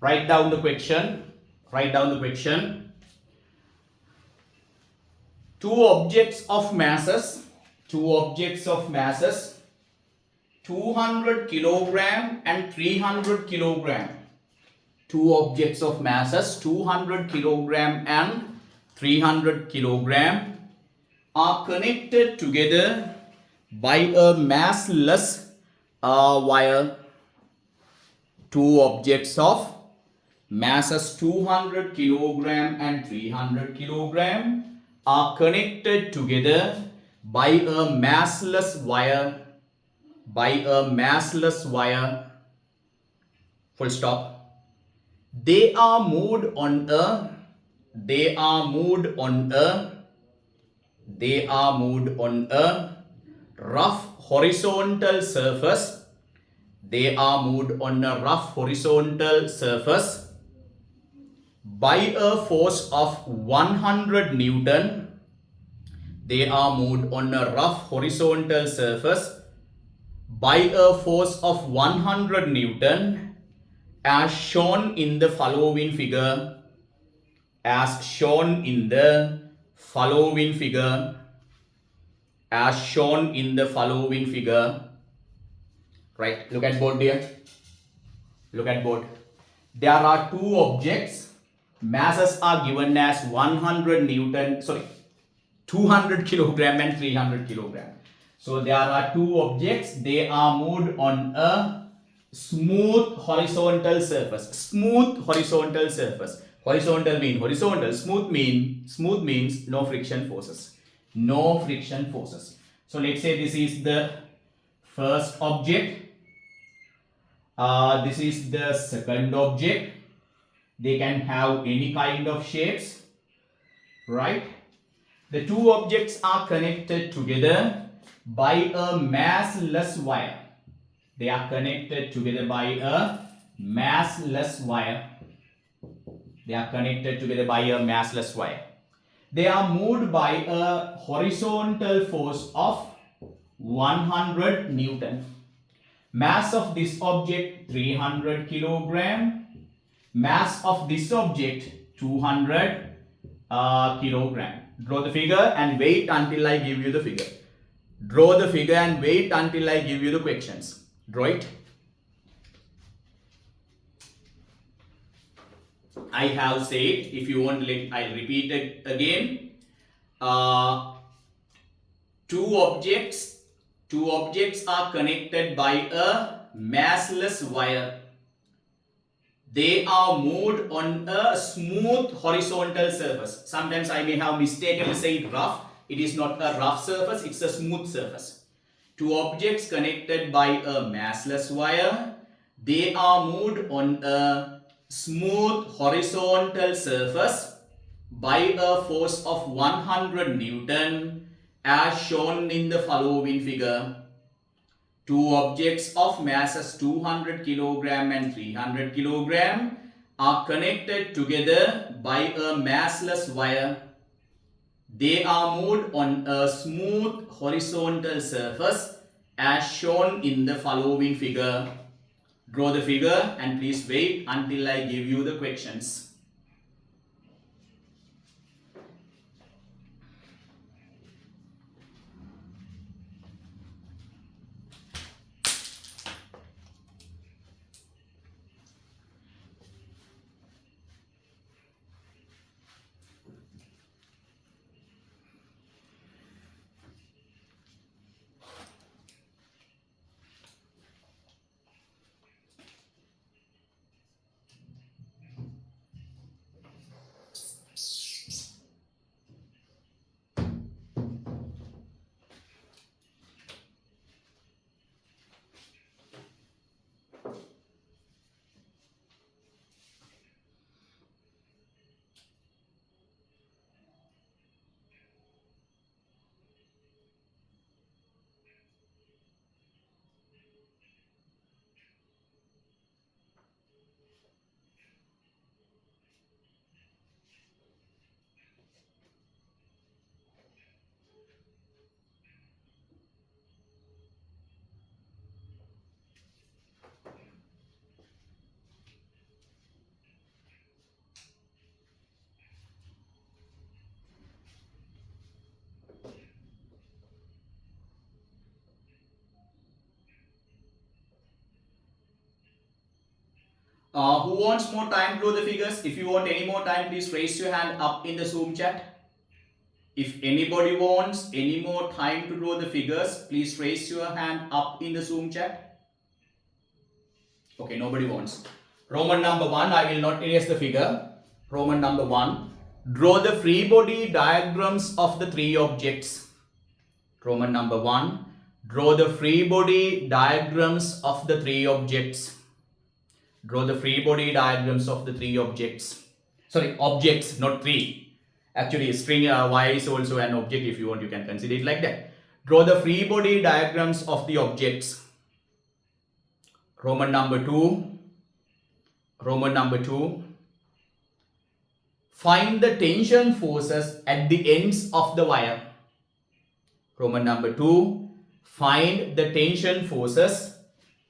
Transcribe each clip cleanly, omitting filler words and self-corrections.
Write down the question. Write down the question. Two objects of masses 200 kilogram and 300 kilogram. Two objects of masses 200 kilogram and 300 kilogram are connected together by a massless wire. Two objects of masses 200 kilogram and 300 kilogram are connected together by a massless wire. Full stop. They are moved on a rough horizontal surface. They are moved on a rough horizontal surface by a force of 100 Newton. They are moved on a rough horizontal surface by a force of 100 Newton as shown in the following figure. As shown in the following figure. Right, look at board dear. Look at board. There are two objects. Masses are given as 200 kilogram and 300 kilogram. So there are two objects. They are moved on a smooth horizontal surface. Horizontal means horizontal. Smooth means no friction forces. So let's say this is the first object. This is the second object. They can have any kind of shapes, right? The two objects are connected together by a massless wire. They are connected together by a massless wire. They are moved by a horizontal force of 100 Newton. Mass of this object 300 kilogram. Mass of this object 200 kilogram. Draw the figure and wait until I give you the figure. Draw the figure and wait until I give you the questions. Draw it. I have said, if you want, I'll repeat it again. Two objects are connected by a massless wire. They are moved on a smooth horizontal surface. Sometimes I may have mistakenly said rough. It is not a rough surface, it's a smooth surface. Two objects connected by a massless wire. They are moved on a smooth horizontal surface by a force of 100 Newton as shown in the following figure. Two objects of masses 200 kilogram and 300 kilogram are connected together by a massless wire. They are moved on a smooth horizontal surface as shown in the following figure. Draw the figure and please wait until I give you the questions. Who wants more time to draw the figures? If you want any more time, please raise your hand up in the Zoom chat. If anybody wants any more time to draw the figures, please raise your hand up in the Zoom chat. Okay, nobody wants. Roman number 1, I will not erase the figure. Roman number 1, draw the free body diagrams of the three objects. Roman number 1, draw the free body diagrams of the three objects. Draw the free body diagrams of the three objects. Sorry, objects, not three. Actually, string Y is also an object. If you want, you can consider it like that. Draw the free body diagrams of the objects. Roman number 2. Roman number 2. Find the tension forces at the ends of the wire. Roman number 2. Find the tension forces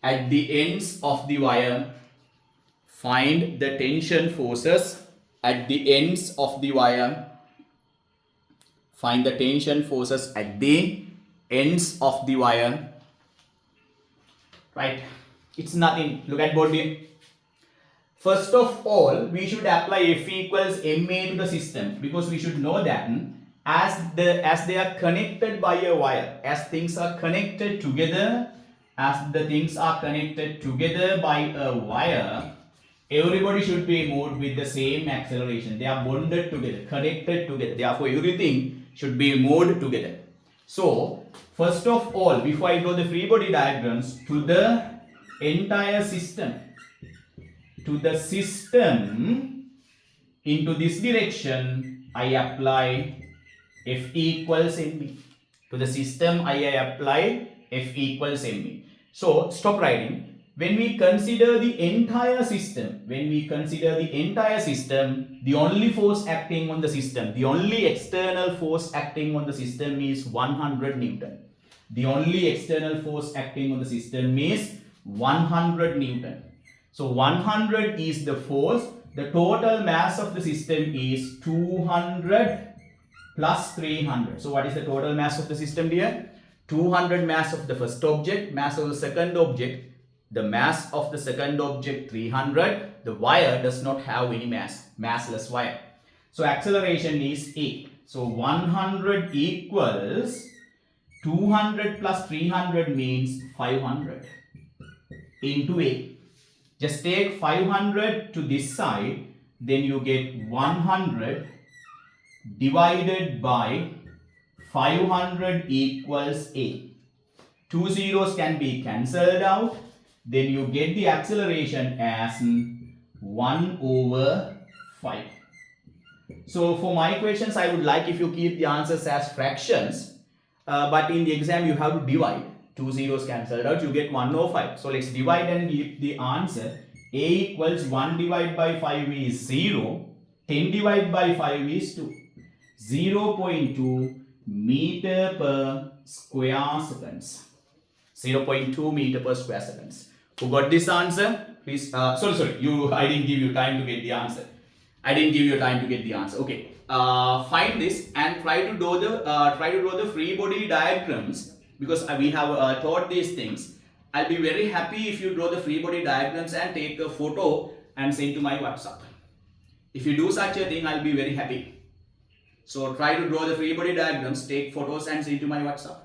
at the ends of the wire. Find the tension forces at the ends of the wire. Find the tension forces at the ends of the wire. Right? It's nothing. Look at body. First of all, we should apply F equals MA to the system, because we should know that as they are connected by a wire, as things are connected together, by a wire, everybody should be moved with the same acceleration. They are bonded together, connected together. Therefore, everything should be moved together. So, first of all, before I draw the free body diagrams, to the entire system, into this direction, I apply F equals MB. To the system, I apply F equals MB. So, stop writing. When we consider the entire system, the only force acting on the system, the only external force acting on the system is 100 Newton. The only external force acting on the system is 100 Newton. So 100 is the force. The total mass of the system is 200 plus 300. So what is the total mass of the system here? 200 mass of the first object, mass of the second object. The mass of the second object 300. The wire does not have any mass, massless wire. So acceleration is A. So 100 equals 200 plus 300 means 500 into A. Just take 500 to this side, then you get 100 divided by 500 equals A. Two zeros can be cancelled out, then you get the acceleration as 1 over 5. So for my questions, I would like if you keep the answers as fractions, but in the exam you have to divide. Two zeros cancelled out, you get 1 over 5. So let's divide and give the answer. A equals 1 divided by 5 is 0. 10 divided by 5 is 2. 0.2 meter per square seconds. 0.2 meter per square seconds. Who got this answer? Please. Sorry. I didn't give you time to get the answer. Okay. Find this and try to draw the free body diagrams, because we have taught these things. I'll be very happy if you draw the free body diagrams and take a photo and send to my WhatsApp. If you do such a thing, I'll be very happy. So try to draw the free body diagrams, take photos and send to my WhatsApp.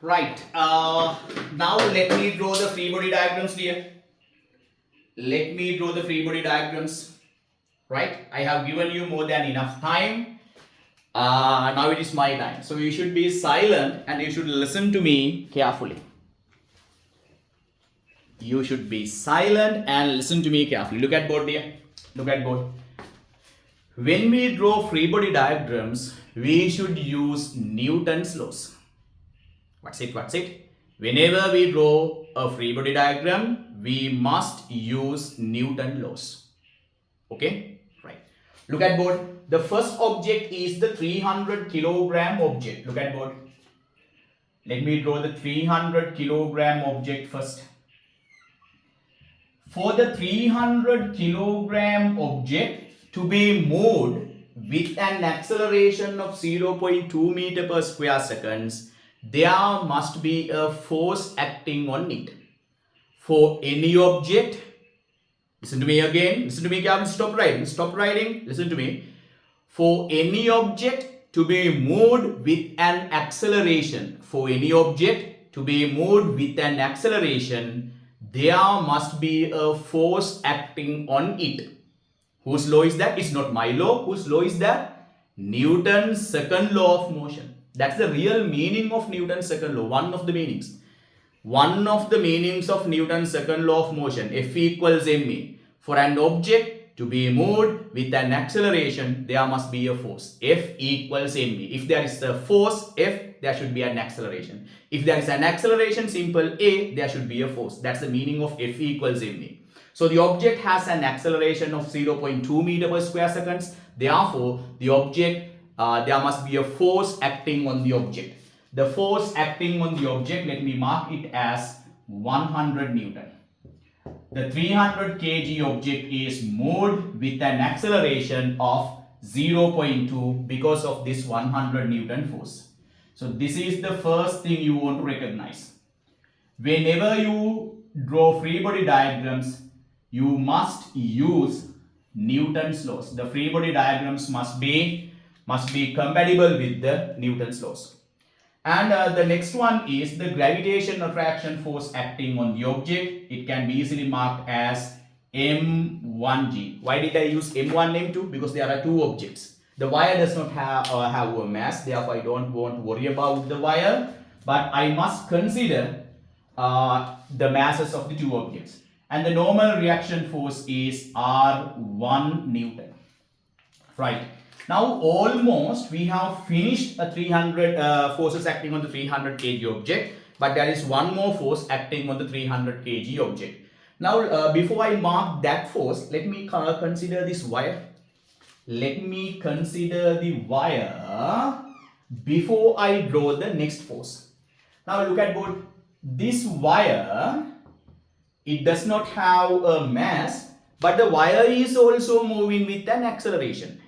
Right. Now let me draw the free body diagrams here. Let me draw the free body diagrams. Right. I have given you more than enough time. Now it is my time. So you should be silent and you should listen to me carefully. You should be silent and listen to me carefully. Look at board here. Look at board. When we draw free body diagrams, we should use Newton's laws. What's it? What's it? Whenever we draw a free body diagram, we must use Newton's laws. Okay? Right. Look at board. The first object is the 300 kilogram object. Look at board. Let me draw the 300 kilogram object first. For the 300 kilogram object to be moved with an acceleration of 0.2 meter per square seconds, there must be a force acting on it. For any object, listen to me again, listen to me carefully, stop writing, listen to me. For any object to be moved with an acceleration, there must be a force acting on it. Whose law is that? It's not my law. Whose law is that? Newton's second law of motion. That's the real meaning of Newton's second law. One of the meanings. One of the meanings of Newton's second law of motion. F equals ma. For an object to be moved with an acceleration, there must be a force. F equals ma. If there is a force F, there should be an acceleration. If there is an acceleration, simple A, there should be a force. That's the meaning of F equals ma. So the object has an acceleration of 0.2 meter per square seconds. Therefore, the object, there must be a force acting on the object. The force acting on the object, let me mark it as 100 Newton. The 300 kg object is moved with an acceleration of 0.2 because of this 100 Newton force. So this is the first thing you want to recognize. Whenever you draw free body diagrams, you must use Newton's laws. The free body diagrams must be compatible with the Newton's laws. And the next one is the gravitation attraction force acting on the object. It can be easily marked as M1G. Why did I use M1, M2? Because there are two objects. The wire does not have a mass, therefore I don't want to worry about the wire, but I must consider the masses of the two objects. And the normal reaction force is R1 Newton. Right. Now almost we have finished a 300 forces acting on the 300 kg object, but there is one more force acting on the 300 kg object. Now before I mark that force, let me consider this wire. Let me consider the wire before I draw the next force. Now look at both. This wire, it does not have a mass, but the wire is also moving with an acceleration.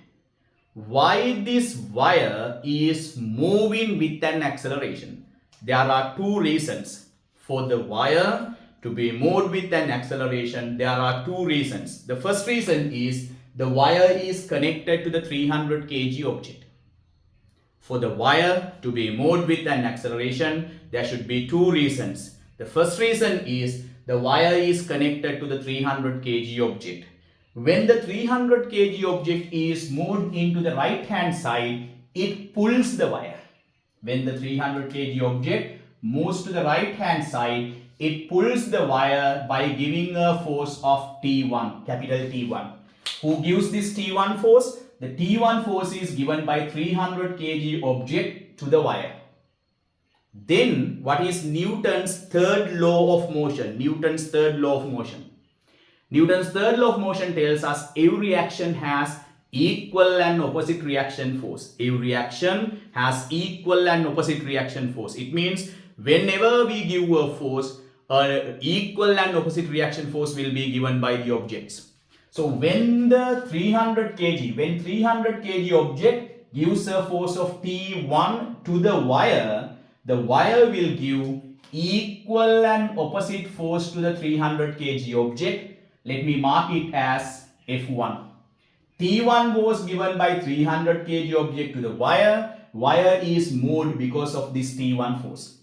Why this wire is moving with an acceleration? There are two reasons. For the wire to be moved with an acceleration, there are two reasons. The first reason is the wire is connected to the 300 kg object. For the wire to be moved with an acceleration, there should be two reasons. The first reason is the wire is connected to the 300 kg object. When the 300 kg object is moved into the right hand side, it pulls the wire. When the 300 kg object moves to the right hand side, it pulls the wire by giving a force of T1, capital T1. Who gives this T1 force? The T1 force is given by 300 kg object to the wire. Then what is Newton's third law of motion? Newton's third law of motion. Newton's third law of motion tells us every action has equal and opposite reaction force. Every action has equal and opposite reaction force. It means whenever we give a force, equal and opposite reaction force will be given by the objects. So when the 300 kg object gives a force of T1 to the wire will give equal and opposite force to the 300 kg object. Let me mark it as F1. T1 was given by 300 kg object to the wire. Wire is moved because of this T1 force.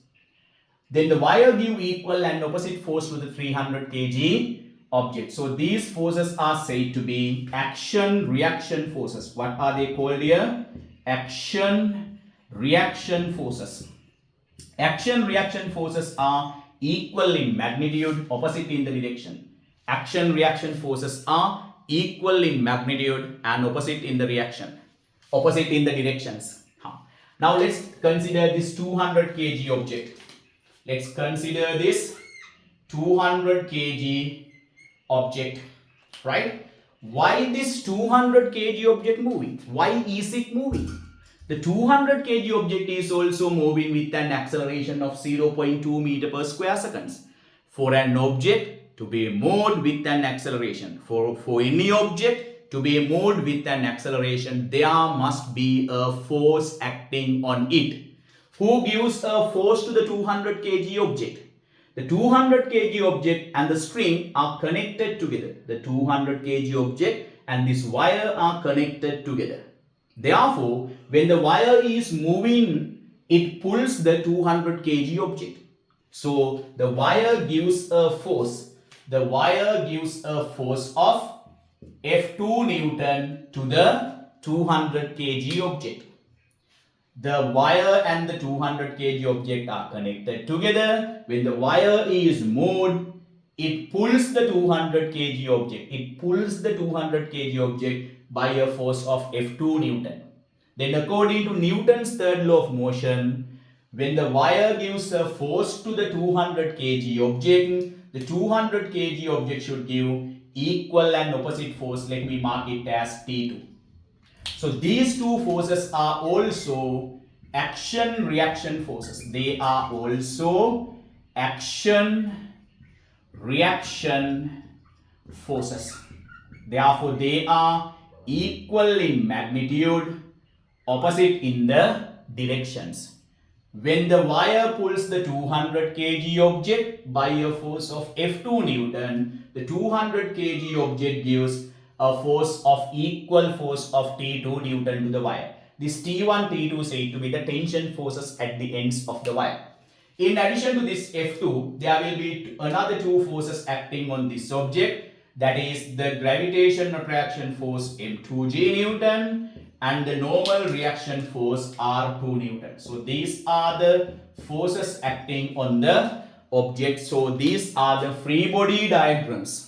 then the wire give equal and opposite force to the 300 kg object. So these forces are said to be action reaction forces. What are they called here? Action reaction forces. Action reaction forces are equal in magnitude, opposite in the direction. Action reaction forces are equal in magnitude and opposite in the reaction, opposite in the directions. Now let's consider this 200 kg object. Let's consider this 200 kg object, right? Why this 200 kg object moving? Why is it moving? The 200 kg object is also moving with an acceleration of 0.2 meter per square seconds. For an object to be moved with an acceleration, for any object to be moved with an acceleration, there must be a force acting on it. Who gives a force to the 200 kg object? The 200 kg object and the string are connected together. The 200 kg object and this wire are connected together. Therefore, when the wire is moving, it pulls the 200 kg object. So, the wire gives a force. The wire gives a force of F2 Newton to the 200 kg object. The wire and the 200 kg object are connected together. When the wire is moved, it pulls the 200 kg object. It pulls the 200 kg object by a force of F2 Newton. Then according to Newton's third law of motion, when the wire gives a force to the 200 kg object, the 200 kg object should give equal and opposite force. Let me mark it as T2. So these two forces are also action reaction forces. They are also action reaction forces. Therefore, they are equal in magnitude, opposite in the directions. When the wire pulls the 200 kg object by a force of F2 Newton, the 200 kg object gives a force of equal force of T2 Newton to the wire. This T1, T2 is said to be the tension forces at the ends of the wire. In addition to this F2, there will be another two forces acting on this object. That is the gravitation attraction force M2G Newton and the normal reaction force R2 Newton. So these are the forces acting on the object. So these are the free body diagrams.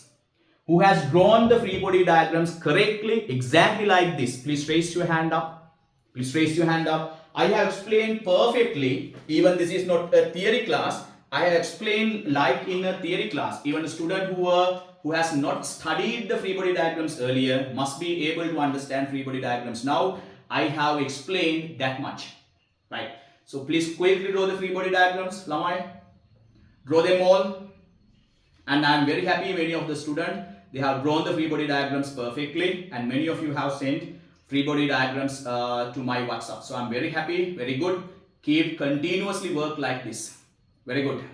Who has drawn the free body diagrams correctly, exactly like this? Please raise your hand up. Please raise your hand up. I have explained perfectly. Even this is not a theory class. I have explained like in a theory class. Even a student who has not studied the free body diagrams earlier must be able to understand free body diagrams. Now I have explained that much, right? So please quickly draw the free body diagrams. Lamai, draw them all. And I am very happy many of the students, they have drawn the free body diagrams perfectly, and many of you have sent free body diagrams to my WhatsApp. So I am very happy, very good. Keep continuously work like this. Very good.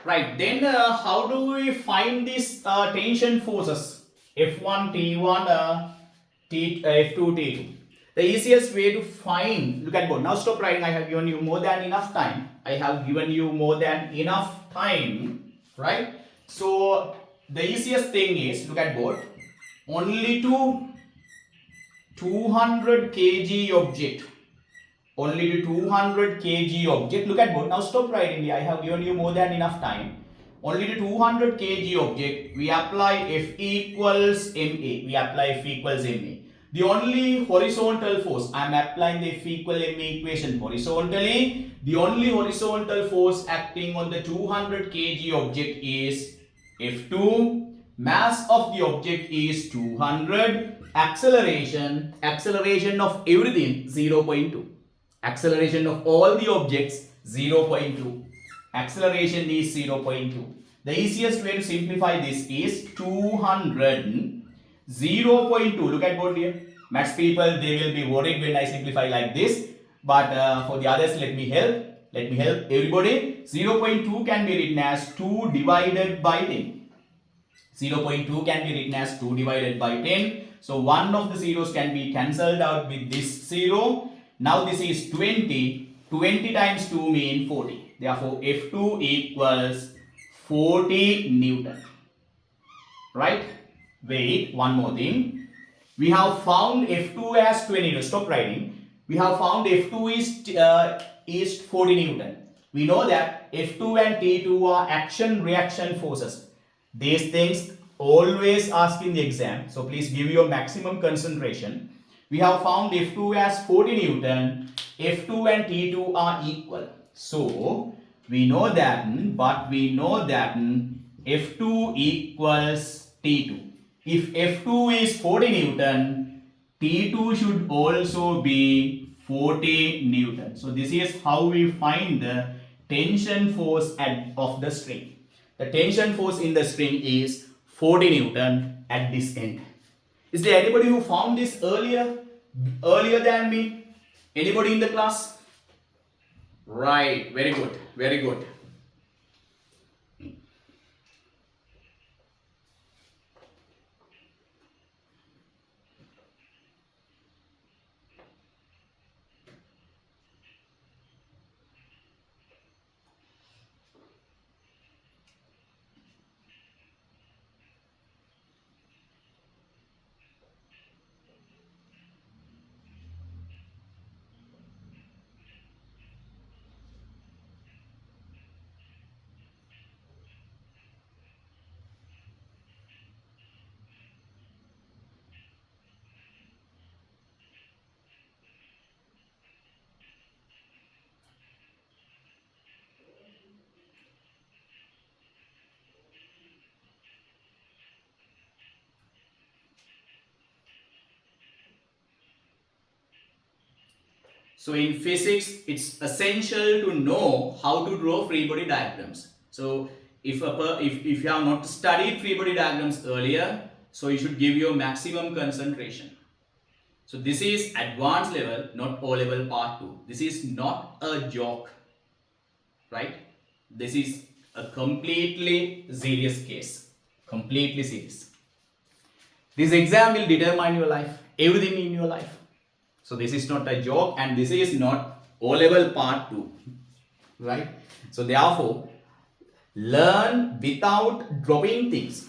Right, then how do we find these tension forces? F1, T1, F2, T2. The easiest way to find, look at board. Now stop writing. I have given you more than enough time. I have given you more than enough time, right? So the easiest thing is, look at board. Only to 200 kg object. Only to 200 kg object. Look at board. Now stop writing. I have given you more than enough time. Only to 200 kg object, we apply F equals ma. We apply F equals ma. The only horizontal force, I am applying the F equal ma equation horizontally. The only horizontal force acting on the 200 kg object is F2. Mass of the object is 200. Acceleration of everything 0.2. Acceleration of all the objects 0.2. Acceleration is 0.2. The easiest way to simplify this is 200 0.2. Look at board here. Maths people, they will be worried when I simplify like this. But for the others, let me help. Let me help everybody. 0.2 can be written as 2 divided by 10. 0.2 can be written as 2 divided by 10. So one of the zeros can be cancelled out with this 0. Now this is 20. 20 times 2 means 40. Therefore F2 equals 40 Newton. Right? Wait, one more thing. We have found F2 as 20. Stop writing. We have found F2 is 40 Newton. We know that F2 and T2 are action-reaction forces. These things always ask in the exam. So please give your maximum concentration. We have found F2 as 40 Newton. F2 and T2 are equal. So we know that, F2 equals T2. If F2 is 40 Newton, T2 should also be 40 Newton. So this is how we find the tension force of the string. The tension force in the string is 40 Newton at this end. Is there anybody who found this earlier than me? Anybody in the class? Right, very good, very good. So in physics, it's essential to know how to draw free body diagrams. So if you have not studied free body diagrams earlier, so you should give your maximum concentration. So this is advanced level, not O level part 2. This is not a joke, right? This is a completely serious case. Completely serious. This exam will determine your life, everything in your life. So this is not a joke and this is not O-level part 2, right? So therefore, learn without dropping things.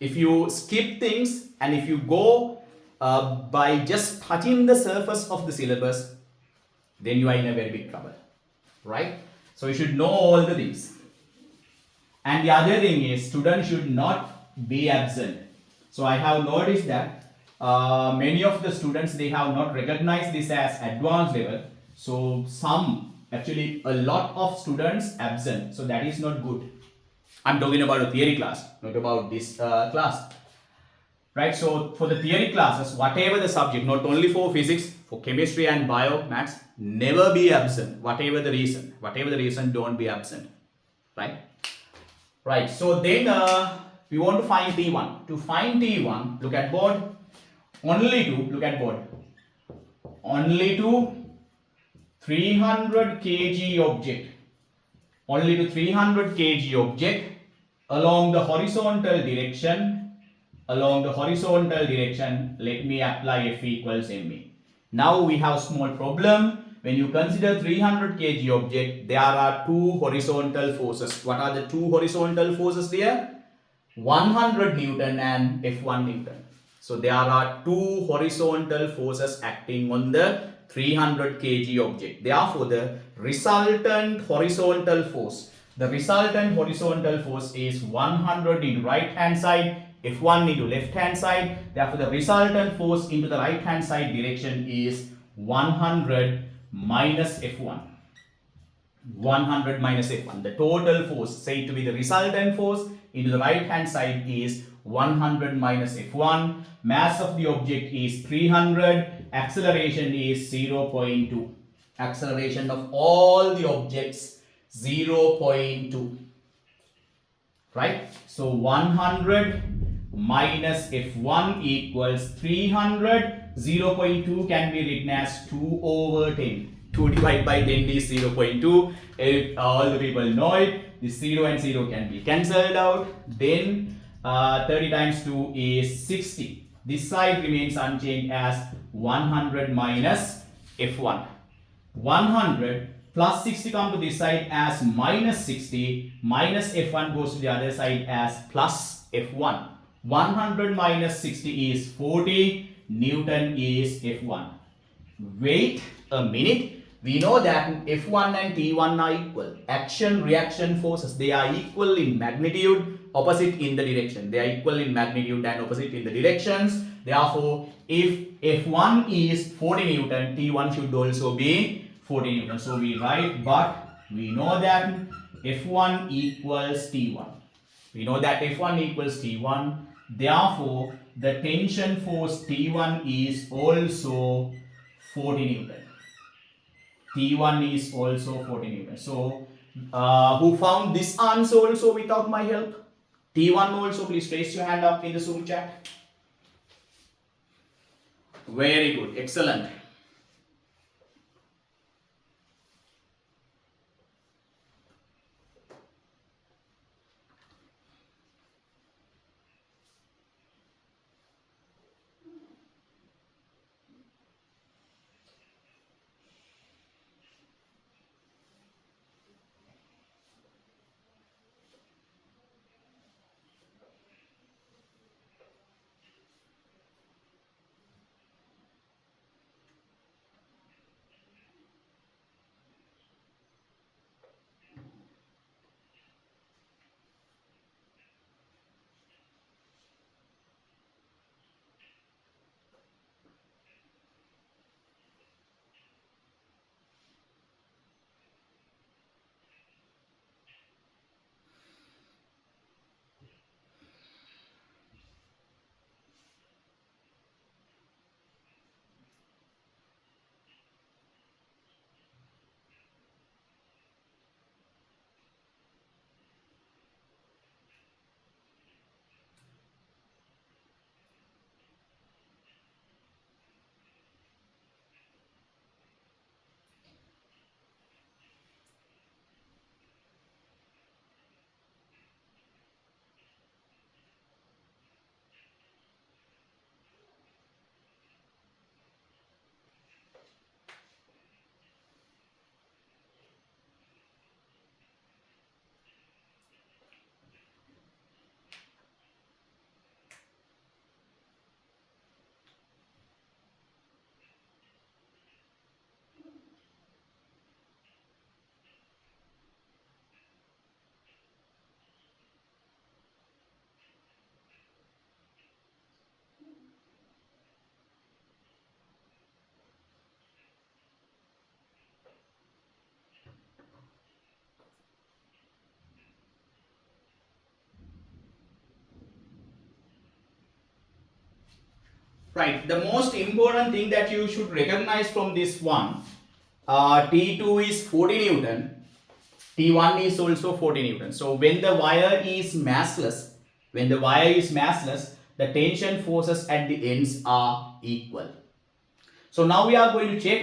If you skip things and if you go by just touching the surface of the syllabus, then you are in a very big trouble, right? So you should know all the things. And the other thing is, students should not be absent. So I have noticed that many of the students, they have not recognized this as advanced level. So actually a lot of students absent. So that is not good. I'm talking about a theory class, not about this class. Right, so for the theory classes, whatever the subject, not only for physics, for chemistry and bio, maths, never be absent, whatever the reason, don't be absent, right? Right, so then we want to find T1. To find T1, look at board, only to 300 kg object, only to 300 kg object along the horizontal direction. Along the horizontal direction, let me apply F equals ma. Now we have small problem. When you consider 300 kg object, there are two horizontal forces. What are the two horizontal forces there? 100 Newton and F1 Newton. So there are two horizontal forces acting on the 300 kg object. Therefore, the resultant horizontal force is 100 into right hand side, F1 into left hand side. Therefore, the resultant force into the right hand side direction is 100 minus F1. 100 minus F1. The total force, said to be the resultant force into the right hand side, is 100 minus F1. Mass of the object is 300. Acceleration is 0.2. Acceleration of all the objects 0.2. Right? So 100 minus F1 equals 300. 0.2 can be written as 2 over 10. 2 divided by 10 is 0.2. All the people know it. This 0 and 0 can be cancelled out. Then 30 times 2 is 60. This side remains unchanged as 100 minus F1. 100 plus 60 come to this side as minus 60. Minus F1 goes to the other side as plus F1. 100 minus 60 is 40. Newton is F1. Wait a minute. We know that F1 and T1 are equal. Action reaction forces, they are equal in magnitude, opposite in the direction. They are equal in magnitude and opposite in the directions. Therefore, if F1 is 40 Newton, T1 should also be 40 Newton. So we write, but we know that F1 equals T1. We know that F1 equals T1. Therefore, the tension force T1 is also 40 Newton. T1 is also 40 Newton. So, who found this answer also without my help? T1 also, please raise your hand up in the Zoom chat. Very good. Excellent. Right. The most important thing that you should recognize from this one, T2 is 40 Newton, T1 is also 40 Newton. So when the wire is massless, the tension forces at the ends are equal. So now we are going to check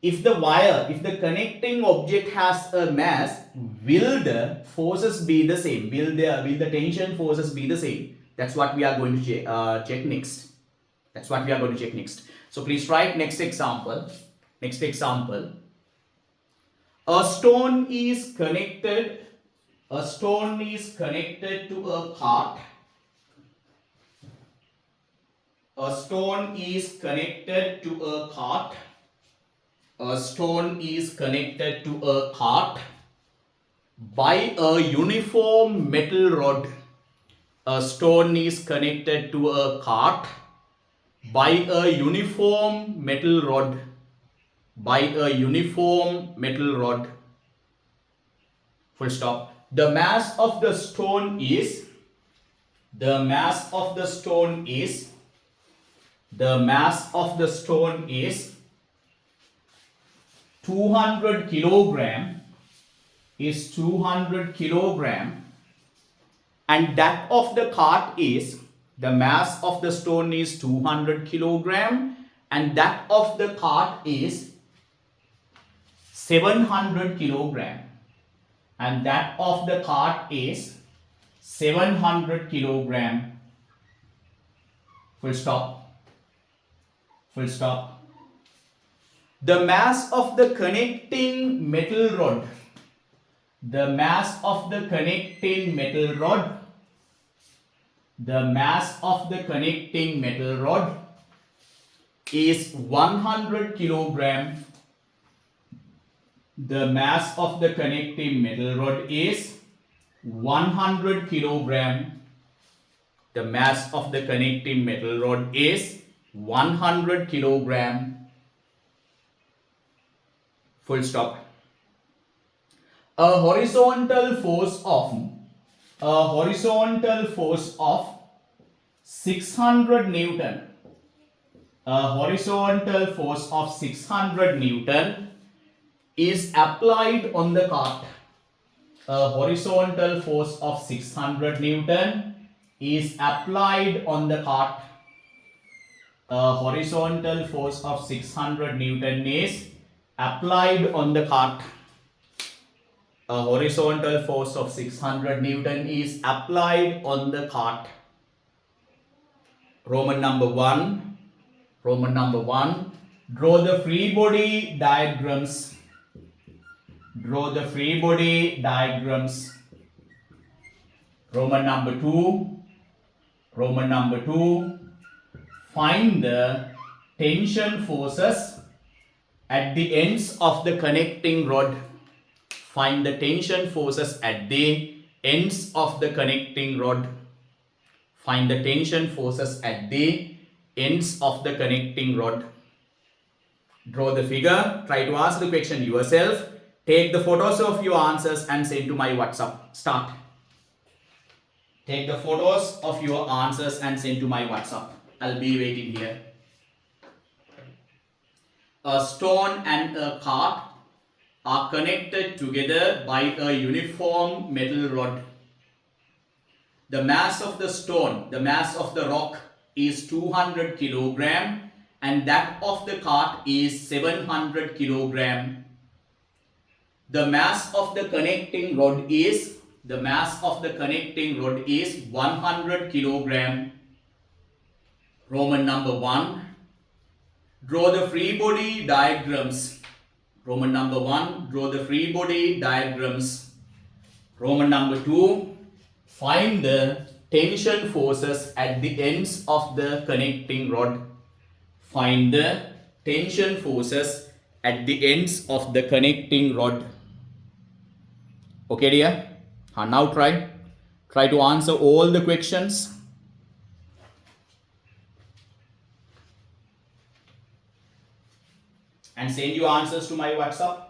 if the connecting object has a mass, will the forces be the same? Will the tension forces be the same? That's what we are going to check next. That's what we are going to check next. So please write next example. Next example. A stone is connected. A stone is connected to a cart. A stone is connected to a cart. A stone is connected to a cart by a uniform metal rod. A stone is connected to a cart by a uniform metal rod. By a uniform metal rod. Full stop. The mass of the stone is 200 kilogram, is 200 kilogram, and that of the cart is, the mass of the stone is 200 kilogram and that of the cart is 700 kilogram, and that of the cart is 700 kilogram. Full stop. Full stop. The mass of the connecting metal rod, the mass of the connecting metal rod, the mass of the connecting metal rod is 100 kilogram. The mass of the connecting metal rod is 100 kilogram. The mass of the connecting metal rod is 100 kilogram. Full stop. A horizontal force of 600 Newton. A horizontal force of 600 Newton is applied on the cart. A horizontal force of 600 Newton is applied on the cart. A horizontal force of 600 Newton is applied on the cart. A horizontal force of 600 Newton is applied on the cart. Roman number 1. Draw the free body diagrams. Draw the free body diagrams. Roman number 2. Find the tension forces at the ends of the connecting rod. Find the tension forces at the ends of the connecting rod. Find the tension forces at the ends of the connecting rod. Draw the figure. Try to answer the question yourself. Take the photos of your answers and send to my WhatsApp. Start. Take the photos of your answers and send to my WhatsApp. I'll be waiting here. A stone and a cart are connected together by a uniform metal rod. The mass of the stone, the mass of the rock is 200 kilogram and that of the cart is 700 kilogram. The mass of the connecting rod is 100 kilogram. Roman number 1. Draw the free body diagrams. Roman number 1. Draw the free body diagrams. Roman number 2. Find the tension forces at the ends of the connecting rod. Find the tension forces at the ends of the connecting rod. Okay, dear? Now try to answer all the questions. And send your answers to my WhatsApp.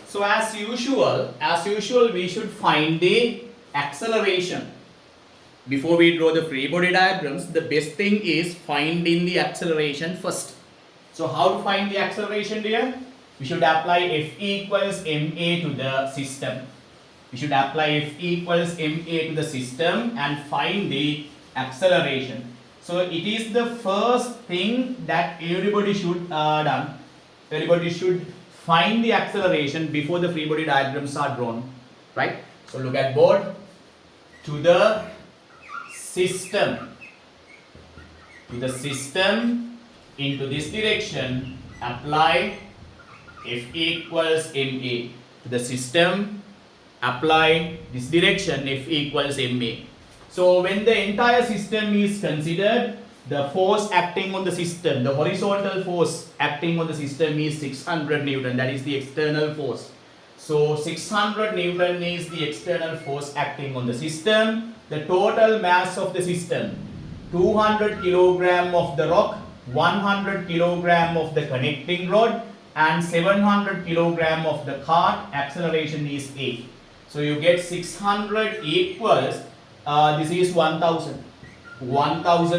So as usual, we should find the acceleration. Before we draw the free body diagrams, the best thing is finding the acceleration first. So how to find the acceleration, dear? We should apply F equals ma to the system. We should apply F equals ma to the system and find the acceleration. So it is the first thing that everybody should done. Everybody should find the acceleration before the free body diagrams are drawn, right? So look at board. To the system, into this direction, apply F equals ma. To the system, apply this direction, F equals ma. So when the entire system is considered, the force acting on the system, the horizontal force acting on the system is 600 Newton. That is the external force. So 600 Newton is the external force acting on the system. The total mass of the system, 200 kilogram of the rock, 100 kilogram of the connecting rod, and 700 kilogram of the cart. Acceleration is A. So you get 600 equals, this is 1000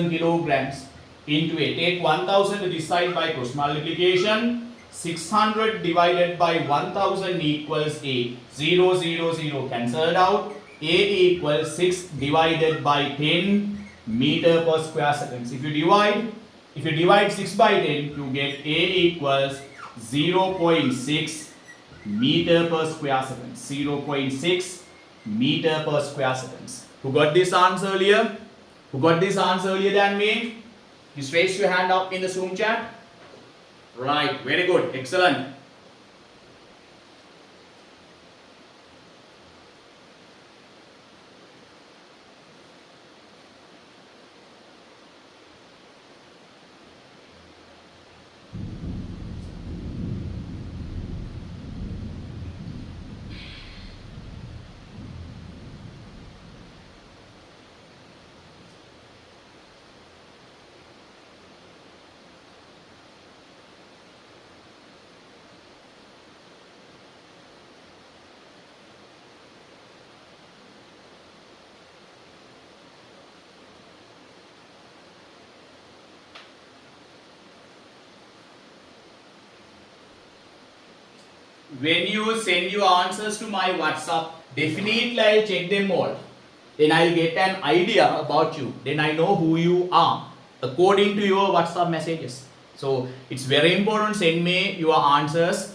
kilograms into A. Take 1000 to this side by cross multiplication. 600 divided by 1000 equals A. 0, 0, 0 cancelled out. A equals 6 divided by 10 meter per square seconds. If you divide 6 by 10, you get A equals 0.6 meter per square seconds. 0.6 meter per square seconds. Who got this answer earlier? Who got this answer earlier than me? Just raise your hand up in the Zoom chat. Right, very good, excellent. When you send your answers to my WhatsApp, definitely I'll check them all. Then I'll get an idea about you. Then I know who you are according to your WhatsApp messages. So it's very important, send me your answers.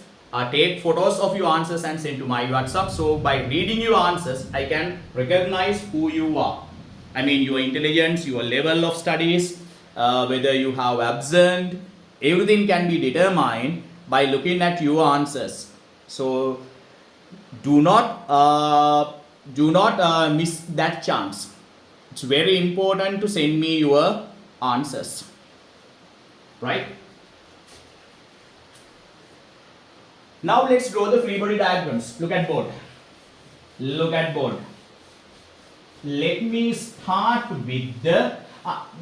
Take photos of your answers and send to my WhatsApp. So by reading your answers, I can recognize who you are. I mean your intelligence, your level of studies, whether you have absent, everything can be determined by looking at your answers. So do not miss that chance. It's very important to send me your answers, right? Now let's draw the free body diagrams. Look at board. Let me start with the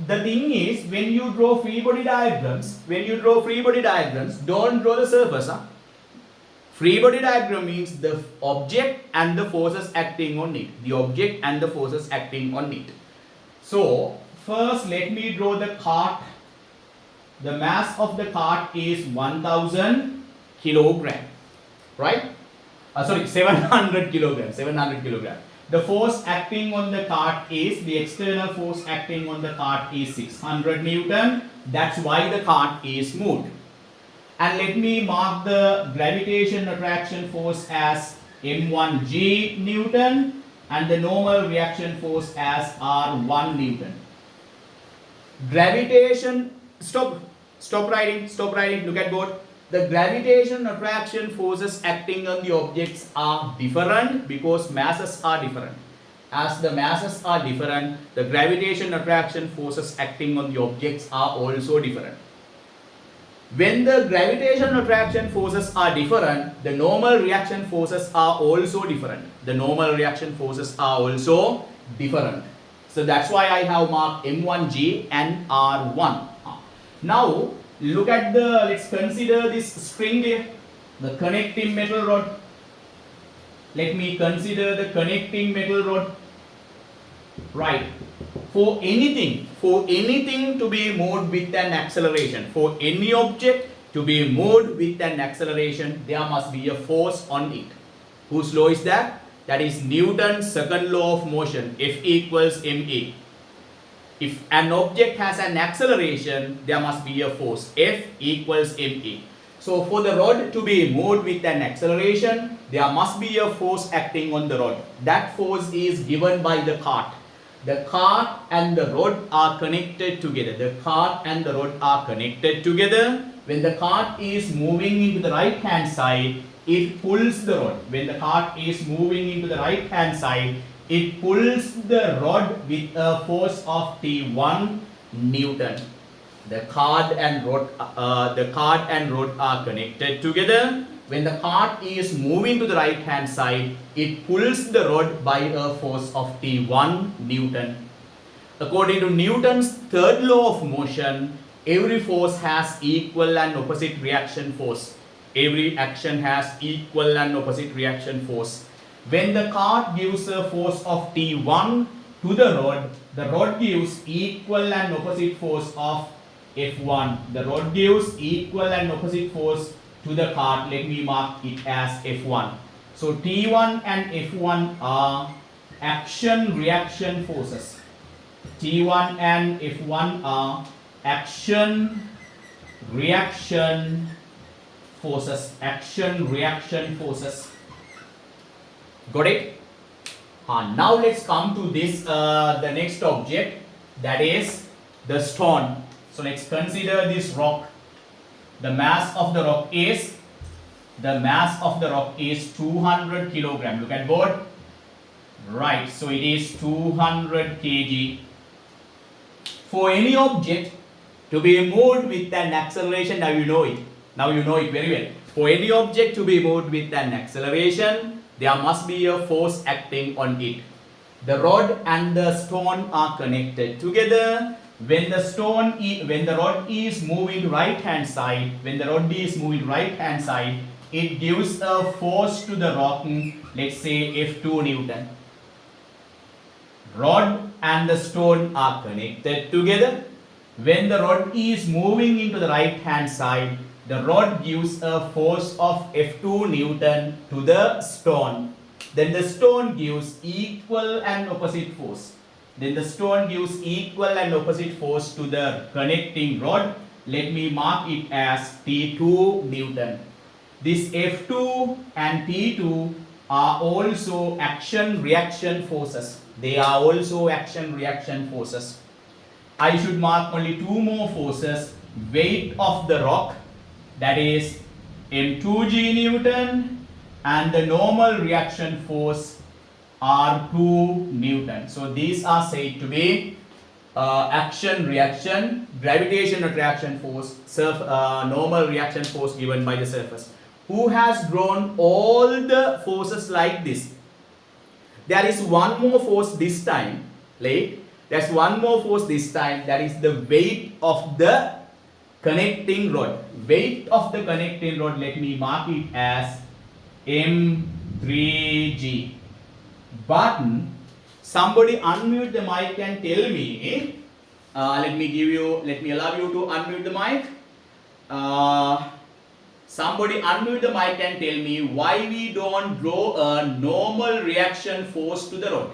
thing is, when you draw free body diagrams, don't draw the surface. Free body diagram means the object and the forces acting on it. So first let me draw the cart. The mass of the cart is 1000 kilogram, right? 700 kilogram. The force acting on the cart is, the external force acting on the cart is 600 Newton. That's why the cart is moved. And let me mark the gravitation attraction force as M1G Newton and the normal reaction force as R1 Newton. Gravitation, stop writing, look at board. The gravitation attraction forces acting on the objects are different because masses are different. As the masses are different, the gravitation attraction forces acting on the objects are also different. When the gravitation attraction forces are different, the normal reaction forces are also different. So that's why I have marked M1G and R1. Now look at let's consider this string here, the connecting metal rod. let me consider the connecting metal rod. Right. For anything to be moved with an acceleration, for any object to be moved with an acceleration, there must be a force on it. Whose law is that? That is Newton's second law of motion, F equals ma. If an object has an acceleration, there must be a force, F equals ma. So for the rod to be moved with an acceleration, there must be a force acting on the rod. That force is given by the cart. The cart and the rod are connected together. The cart and the rod are connected together. When the cart is moving into the right hand side, it pulls the rod. When the cart is moving into the right hand side, it pulls the rod with a force of T1 Newton. The cart and rod are connected together. When the cart is moving to the right hand side, it pulls the rod by a force of T1 Newton. According to Newton's third law of motion, every force has equal and opposite reaction force. Every action has equal and opposite reaction force. When the cart gives a force of T1 to the rod gives equal and opposite force of F1. The rod gives equal and opposite force to the cart. Let me mark it as F1. So T1 and F1 are action reaction forces. T1 and F1 are action reaction forces. Action reaction forces. Got it? Now let's come to this the next object, that is the stone. So let's consider this rock. The mass of the rock is 200 kilogram. Look at board. Right, so it is 200 kg. For any object to be moved with an acceleration, now you know it very well. For any object to be moved with an acceleration, there must be a force acting on it. The rod and the stone are connected together. When the rod is moving to right hand side, it gives a force to the rock, let's say F2 Newton. Rod and the stone are connected together. When the rod is moving into the right hand side, the rod gives a force of F2 Newton to the stone. Then the stone gives equal and opposite force. To the connecting rod. Let me mark it as T2 Newton. This F2 and T2 are also action reaction forces. They are also action reaction forces. I should mark only two more forces. Weight of the rock, that is M2G Newton, and the normal reaction force R2 Newton. So these are said to be action reaction, gravitation attraction force, normal reaction force given by the surface. Who has drawn all the forces like this? There is one more force this time. There's one more force this time. That is the weight of the connecting rod. Weight of the connecting rod, let me mark it as M3G. But somebody unmute the mic and tell me. Let me allow you to unmute the mic. Somebody unmute the mic and tell me why we don't draw a normal reaction force to the rod.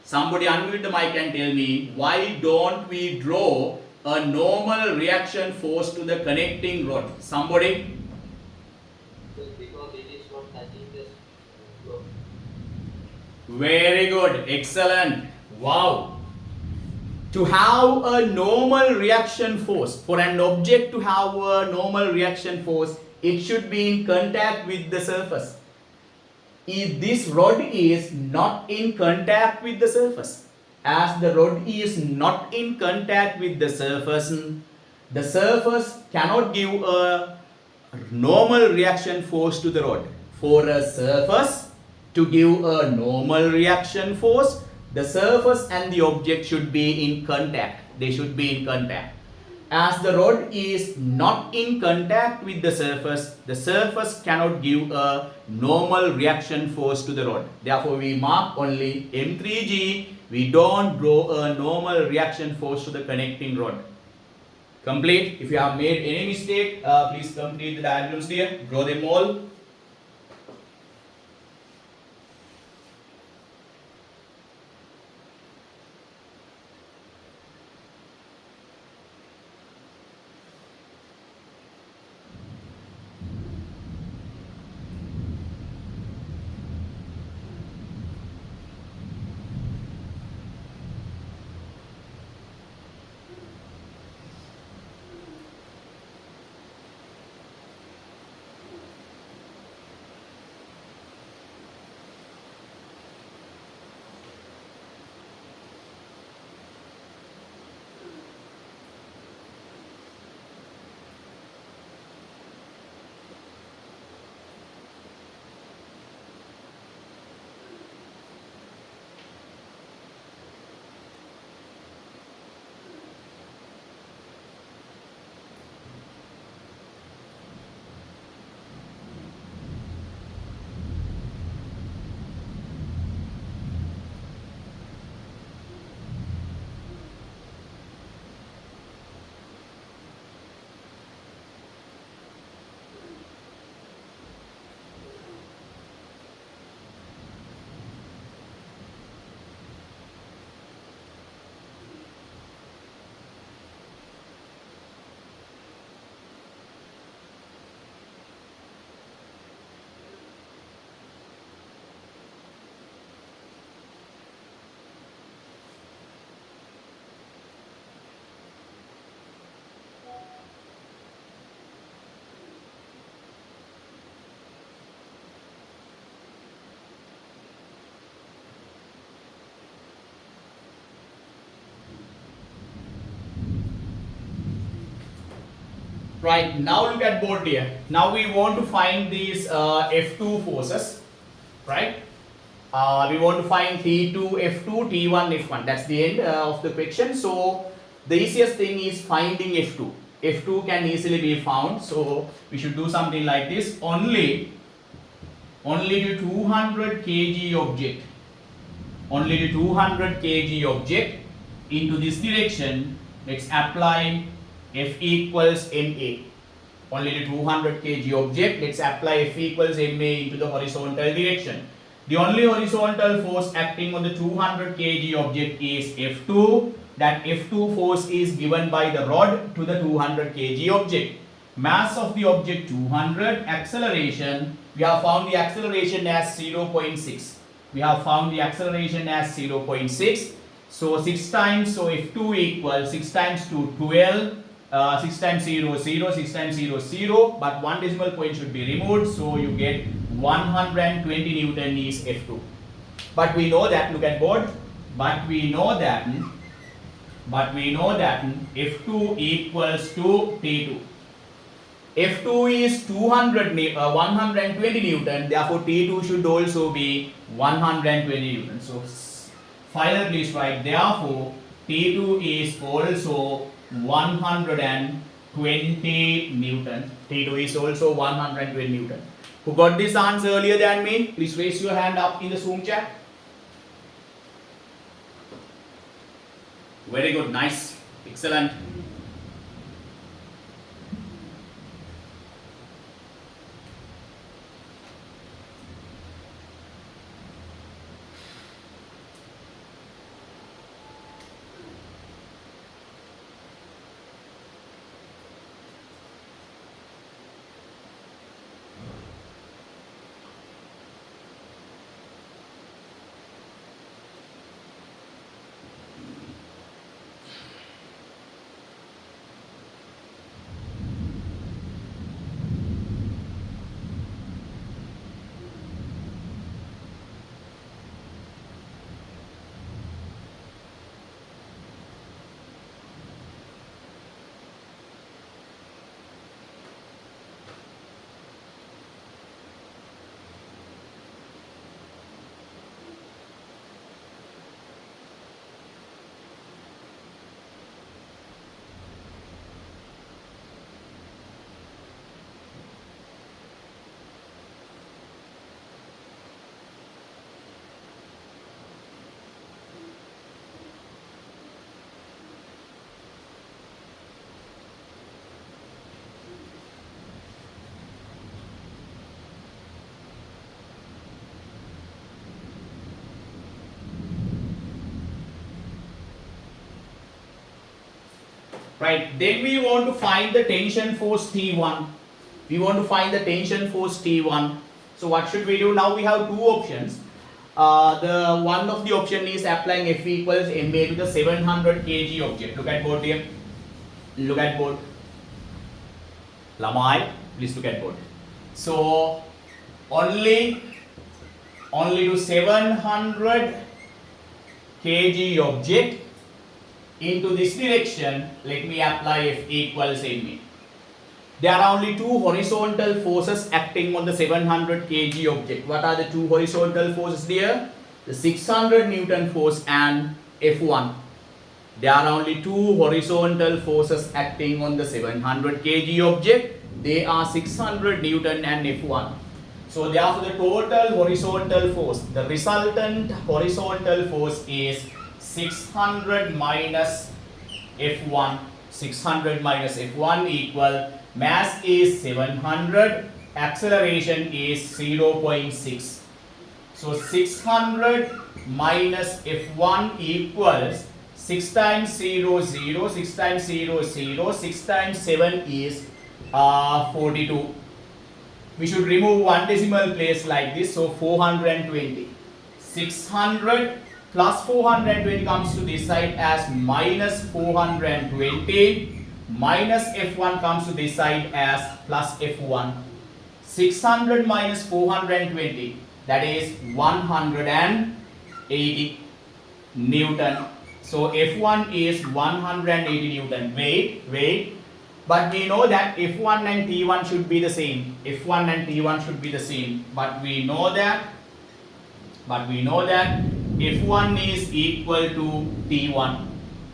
Somebody unmute the mic and tell me why don't we draw a normal reaction force to the connecting rod. Somebody? Because it is not touching the floor. Very good. Excellent. Wow. To have a normal reaction force, for an object to have a normal reaction force, it should be in contact with the surface. If this rod is not in contact with the surface, as the rod is not in contact with the surface cannot give a normal reaction force to the rod. For a surface to give a normal reaction force, the surface and the object should be in contact. They should be in contact. As the rod is not in contact with the surface cannot give a normal reaction force to the rod. Therefore, we mark only M3G. We don't draw a normal reaction force to the connecting rod. Complete. If you have made any mistake, please complete the diagrams here. Draw them all. Right, now look at board here. Now we want to find these F2 forces, right? We want to find T2, F2, T1, F1. That's the end of the question. So the easiest thing is finding F2. F2 can easily be found. So we should do something like this. Only the 200 kg object. Only the 200 kg object into this direction. Let's apply F equals ma. Only the 200 kg object. Let's apply F equals ma into the horizontal direction. The only horizontal force acting on the 200 kg object is F2. That F2 force is given by the rod to the 200 kg object. Mass of the object 200. Acceleration. We have found the acceleration as 0.6. We have found the acceleration as 0.6. So 6 times, so F2 equals 6 times 2, 12. 6 times 0, 0, 6 times 0, 0, but one decimal point should be removed, so you get 120 Newton is F2. But we know that, look at board, but we know that F2 equals to T2. F2 is 120 Newton, therefore T2 should also be 120 Newton. So final please write, therefore T2 is also 120 Newton. T2 is also 120 Newton. Who got this answer earlier than me? Please raise your hand up in the Zoom chat. Very good, nice, excellent. Right. Then we want to find the tension force T1. We want to find the tension force T1. So what should we do? Now we have two options. The one of the option is applying F equals ma to the 700 kg object. Look at board here. Look at board. Lamai, please look at board. So only to 700 kg object into this direction. Let me apply F equals ma. There are only two horizontal forces acting on the 700 kg object. What are the two horizontal forces there? The 600 Newton force and F1. There are only two horizontal forces acting on the 700 kg object. They are 600 Newton and F1. So therefore the total horizontal force, the resultant horizontal force is 600 minus F1. 600 minus F1 equal, mass is 700, acceleration is 0.6. So 600 minus F1 equals 6 times 0, 0, 6 times 0, 0, 6 times 7 is 42. We should remove one decimal place like this, so 420. 600 plus 420 comes to this side as minus 420, minus F1 comes to this side as plus F1. 600 minus 420, that is 180 Newton. So F1 is 180 Newton. Wait. But we know that F1 and T1 should be the same. F1 and T1 should be the same. But we know that F1 is equal to T1.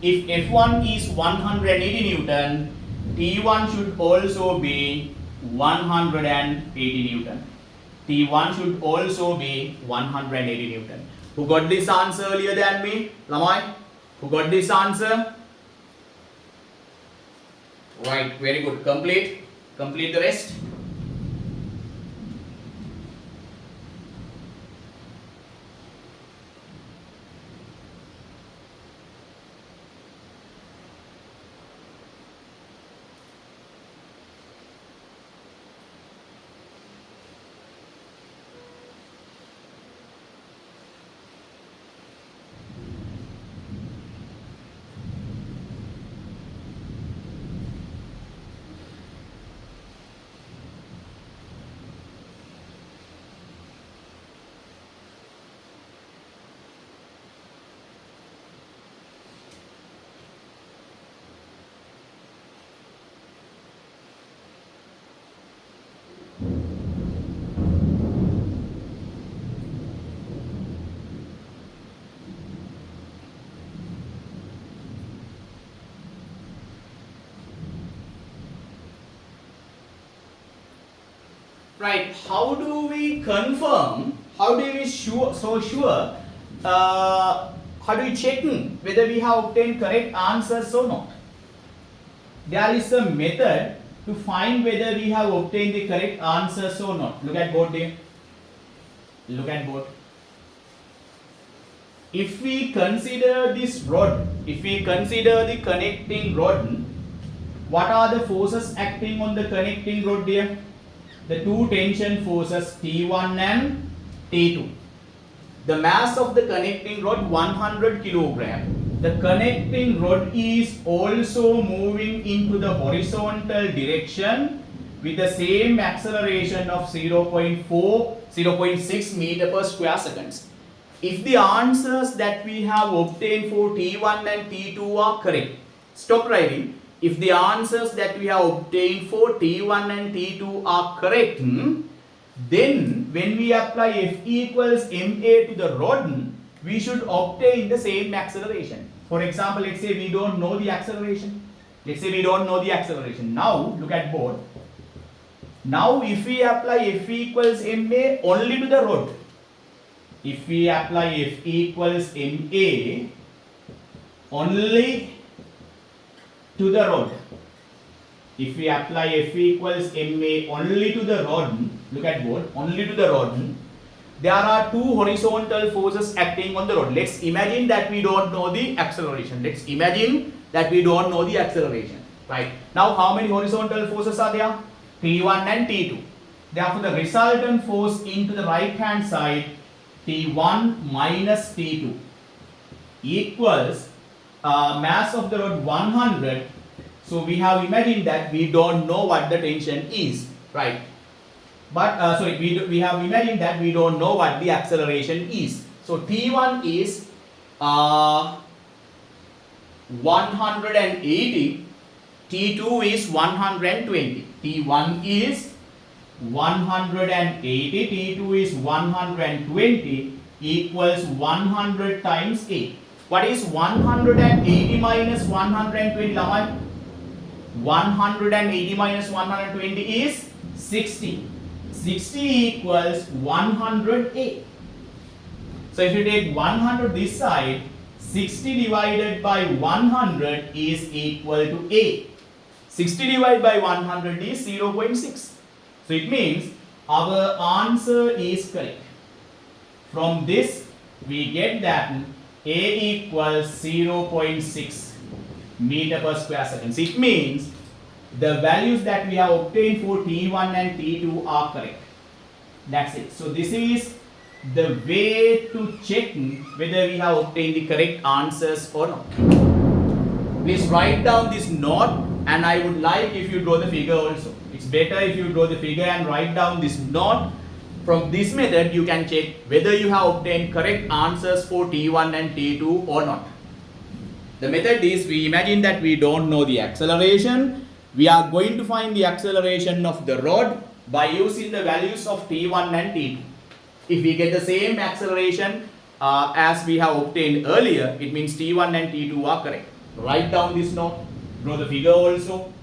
If F1 is 180 Newton, T1 should also be 180 Newton. T1 should also be 180 Newton. Who got this answer earlier than me? Lamai? Who got this answer? Right, very good. Complete the rest. Right, how do we confirm, how do we sure, how do we check whether we have obtained correct answers or not? There is a method to find whether we have obtained the correct answers or not. Look at board there. Look at board. If we consider this rod, if we consider the connecting rod, what are the forces acting on the connecting rod there? The two tension forces T1 and T2. The mass of the connecting rod 100 kilogram. The connecting rod is also moving into the horizontal direction with the same acceleration of 0.6 meter per square seconds. If the answers that we have obtained for T1 and T2 are correct, stop writing. If the answers that we have obtained for T1 and T2 are correct, then when we apply F equals ma to the rod, we should obtain the same acceleration. For example, let's say we don't know the acceleration. Now, look at board. Now, if we apply F equals ma only to the rod, if we apply F equals ma only to the rod, if we apply F equals ma only to the rod, look at board, only to the rod, there are two horizontal forces acting on the rod. Let's imagine that we don't know the acceleration. Let's imagine that we don't know the acceleration, right? Now how many horizontal forces are there? T1 and T2. Therefore the resultant force into the right hand side, T1 minus T2, equals mass of the rod 100. So we have imagined that we don't know what the tension is, right? But we have imagined that we don't know what the acceleration is. So T1 is 180, T2 is 120. T1 is 180, T2 is 120, equals 100 times A. What is 180 minus 120, Lamai? 180 minus 120 is 60. 60 equals 100A. So if you take 100 this side, 60 divided by 100 is equal to A. 60 divided by 100 is 0.6. So it means our answer is correct. From this we get that A equals 0.6 meter per square second. It means the values that we have obtained for T1 and T2 are correct. That's it. So this is the way to check whether we have obtained the correct answers or not. Please write down this note, and I would like if you draw the figure also. It's better if you draw the figure and write down this note. From this method you can check whether you have obtained correct answers for T1 and T2 or not. The method is, we imagine that we don't know the acceleration. We are going to find the acceleration of the rod by using the values of T1 and T2. If we get the same acceleration as we have obtained earlier, it means T1 and T2 are correct. Write down this note, draw the figure also.